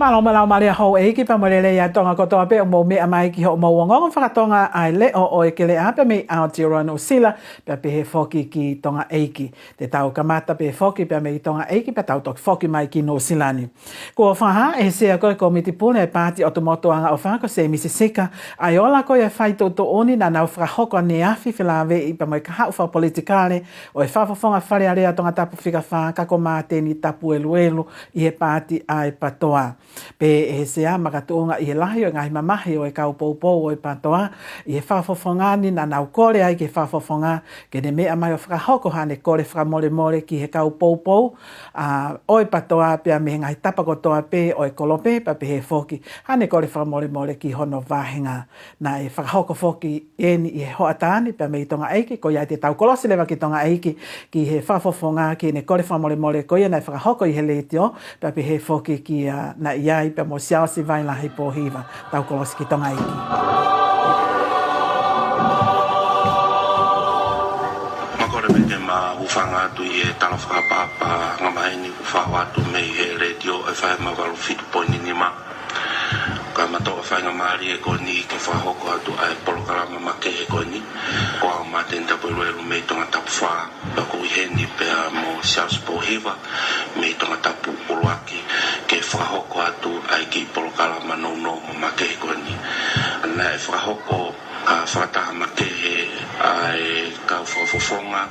Malau malia ho e ki pa mo le ya tonga ko toa pe o mo me mai ki ho mo wonga whakatonga ai le o ke le ape me Aotearoa New Zealand pe he foki ki tonga eiki. Te tau kamata pe foki pe me tonga eiki pe tau tok foki mai ki New Zealand. Ko whaha e se a koe ko miti pune e paati o te motoanga o whako se misisika ai ola koe e whai to oni na nau whakahoko ne afi whilawe i pa mo ka hau wha politikale o e whafafonga whare area tonga tapu whika wha kako Mateni Tapueluelu i he paati ai patoa. Pe e se a makatuunga i he lahi o ngai mamahi o e kau poupou o e patoa i he whafofongani na nau kore ai ke whafofonga ke ne mea mai o whakahoko hane kore fakamolemole ki he kau poupou o e patoa pia me ngai tapakotoa pe o e kolope pa pe he foki hane kore fakamolemole ki hono vahenga na e whakahoko foki eni i he hoatani pia me i tonga eiki ko ia te tau kolosi lewa ki tonga eiki ki he whafofonga ki ne kore fakamolemole ko ia na e whakahoko i he letio pia pe he foki ki na iai pe mo Siaosi Pohiva tau kolosi ki tonga eiki. Ufanga tu ye tala whakapapa ngamai ni ufawa tu mei he radio e whae mawaru fitu poini ni ma ka matoa whae ngamari e koni ke whahoko atu ai polokarama ma kehe koni ko au Mateni Tapueluelu mei tonga tapu wha pako iheni pea mo Siaosi Pohiva mei tonga tapu uruaki ke whahoko atu ai ki polokarama no ma kehe koni na e whahoko ka whataha ma kehe ai kau whafofonga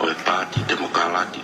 o e paati demokrati